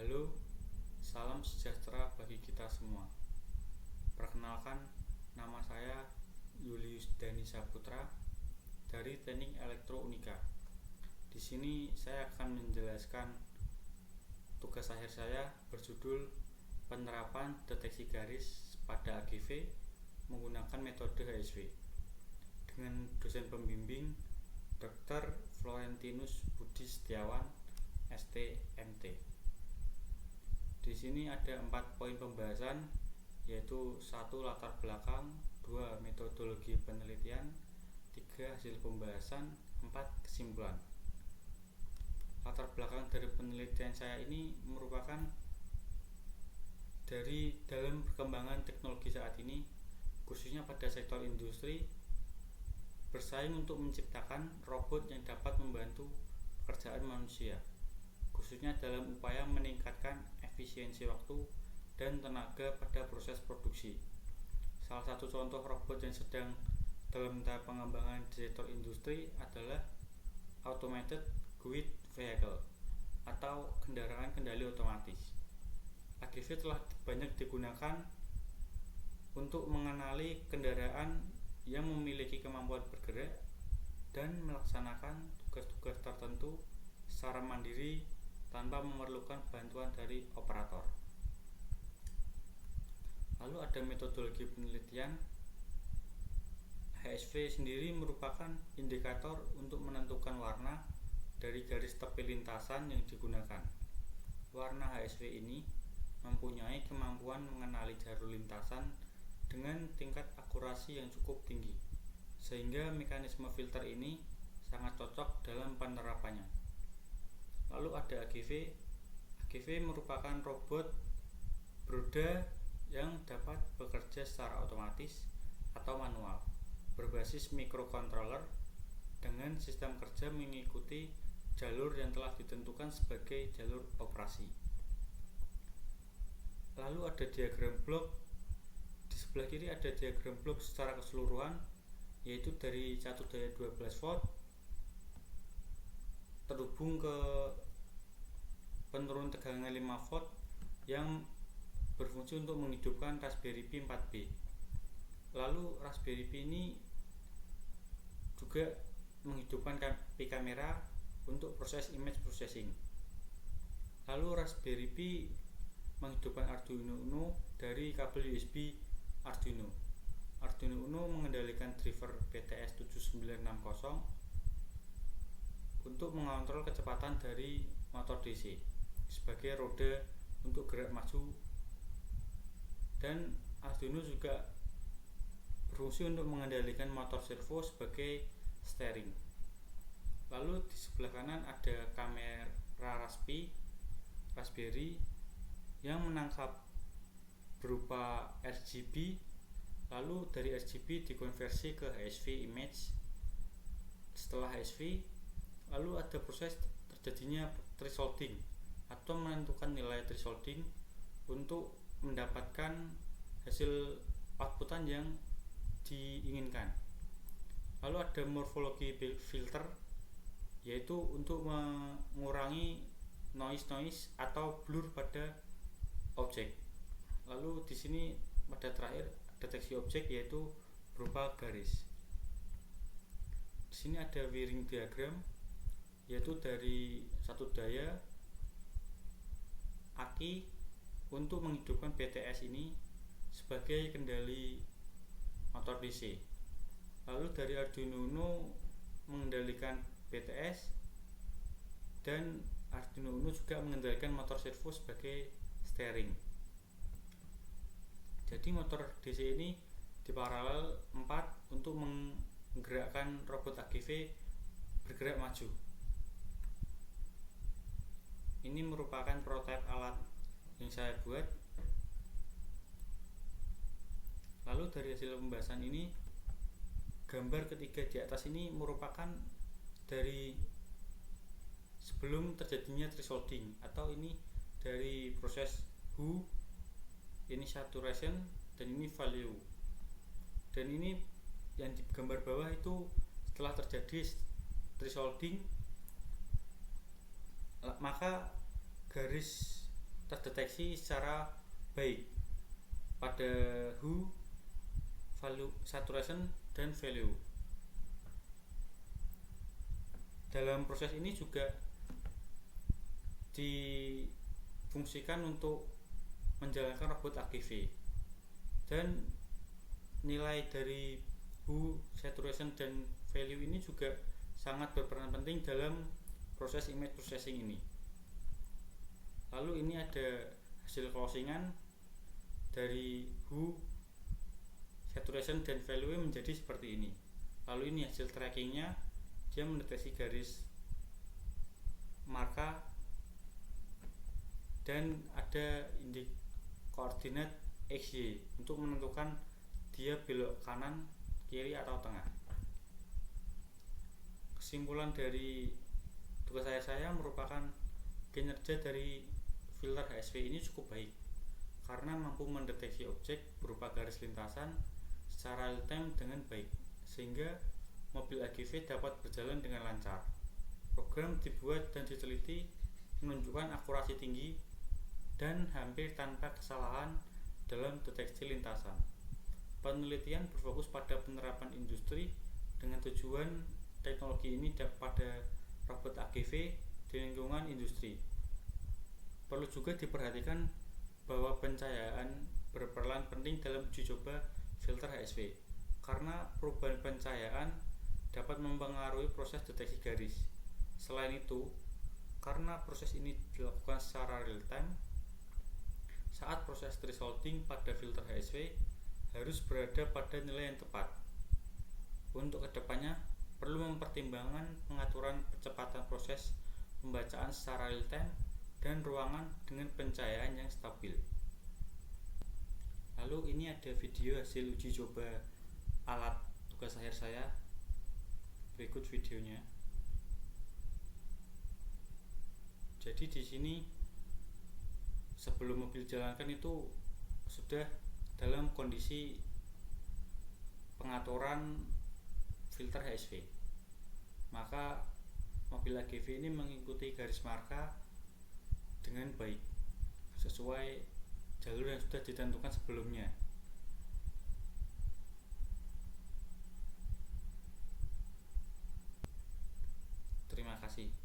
Halo, salam sejahtera bagi kita semua. Perkenalkan, nama saya Julius Dani Saputra dari Teknik Elektro Unika. Di sini saya akan menjelaskan tugas akhir saya berjudul penerapan deteksi garis pada AGV menggunakan metode HSV dengan dosen pembimbing Dr. Florentinus Budi Setiawan, ST.MT. Di sini ada 4 poin pembahasan, yaitu 1. Latar belakang, 2. Metodologi penelitian, 3. Hasil pembahasan, 4. Kesimpulan. Latar belakang dari penelitian saya ini merupakan dari dalam perkembangan teknologi saat ini, khususnya pada sektor industri, bersaing untuk menciptakan robot yang dapat membantu pekerjaan manusia, khususnya dalam upaya meningkatkan efisiensi waktu dan tenaga pada proses produksi. Salah satu contoh robot yang sedang dalam tahap pengembangan di sektor industri adalah Automated Guided Vehicle atau kendaraan kendali otomatis. AGV telah banyak digunakan untuk mengenali kendaraan yang memiliki kemampuan bergerak dan melaksanakan tugas-tugas tertentu secara mandiri tanpa memerlukan bantuan dari operator. Lalu ada metodologi penelitian. HSV sendiri merupakan indikator untuk menentukan warna dari garis tepi lintasan yang digunakan. Warna HSV ini mempunyai kemampuan mengenali jalur lintasan dengan tingkat akurasi yang cukup tinggi, sehingga mekanisme filter ini sangat cocok dalam penerapannya. Lalu ada AGV. AGV merupakan robot beroda yang dapat bekerja secara otomatis atau manual, berbasis microcontroller dengan sistem kerja mengikuti jalur yang telah ditentukan sebagai jalur operasi. Lalu ada diagram blok. Di sebelah kiri ada diagram blok secara keseluruhan, yaitu dari satu daya 12 volt terhubung ke penurun tegangan 5 volt yang berfungsi untuk menghidupkan Raspberry Pi 4B. Lalu Raspberry Pi ini juga menghidupkan Pi kamera untuk proses image processing. Lalu Raspberry Pi menghidupkan Arduino Uno dari kabel USB Arduino. Arduino Uno mengendalikan driver BTS 7960 untuk mengontrol kecepatan dari motor DC sebagai roda untuk gerak maju, dan Arduino juga berfungsi untuk mengendalikan motor servo sebagai steering. Lalu di sebelah kanan ada kamera Raspberry yang menangkap berupa RGB, lalu dari RGB dikonversi ke HSV image. Setelah HSV, lalu ada proses terjadinya thresholding atau menentukan nilai thresholding untuk mendapatkan hasil outputan yang diinginkan. Lalu ada morfologi filter, yaitu untuk mengurangi noise atau blur pada objek. Lalu di sini pada terakhir deteksi objek, yaitu berupa garis. Di sini ada wiring diagram, yaitu dari satu daya aki untuk menghidupkan BTS ini sebagai kendali motor DC. Lalu dari Arduino Uno mengendalikan BTS, dan Arduino Uno juga mengendalikan motor servo sebagai steering. Jadi motor DC ini diparalel 4 untuk menggerakkan robot AGV bergerak maju. Ini merupakan prototipe alat yang saya buat. Lalu dari hasil pembahasan ini, gambar ketiga di atas ini merupakan dari sebelum terjadinya thresholding, atau ini dari proses HU, ini saturation, dan ini value. Dan ini yang di gambar bawah itu setelah terjadi thresholding, maka garis terdeteksi secara baik pada hue, value, saturation, dan value. Dalam proses ini juga difungsikan untuk menjalankan robot AGV, dan nilai dari hue, saturation, dan value ini juga sangat berperan penting dalam proses image processing ini. Lalu ini ada hasil closingan dari hue, saturation, dan value menjadi seperti ini. Lalu ini hasil trackingnya, dia mendeteksi garis marka dan ada koordinat XY untuk menentukan dia belok kanan, kiri, atau tengah. Kesimpulan dari tugas saya merupakan kinerja dari filter HSV ini cukup baik karena mampu mendeteksi objek berupa garis lintasan secara real time dengan baik, sehingga mobil AGV dapat berjalan dengan lancar. Program dibuat dan diteliti menunjukkan akurasi tinggi dan hampir tanpa kesalahan dalam deteksi lintasan. Penelitian berfokus pada penerapan industri dengan tujuan teknologi ini pada robot AGV di lingkungan industri. Perlu juga diperhatikan bahwa pencahayaan berperan penting dalam uji coba filter HSV karena perubahan pencahayaan dapat mempengaruhi proses deteksi garis. Selain itu, karena proses ini dilakukan secara real time, saat proses thresholding pada filter HSV harus berada pada nilai yang tepat. Untuk kedepannya, perlu mempertimbangkan pengaturan kecepatan proses pembacaan secara real time dan ruangan dengan pencahayaan yang stabil. Lalu ini ada video hasil uji coba alat tugas akhir saya. Berikut videonya. Jadi di sini sebelum mobil dijalankan itu sudah dalam kondisi pengaturan filter HSV. Maka mobil AGV ini mengikuti garis marka dengan baik sesuai jalur yang sudah ditentukan sebelumnya. Terima kasih.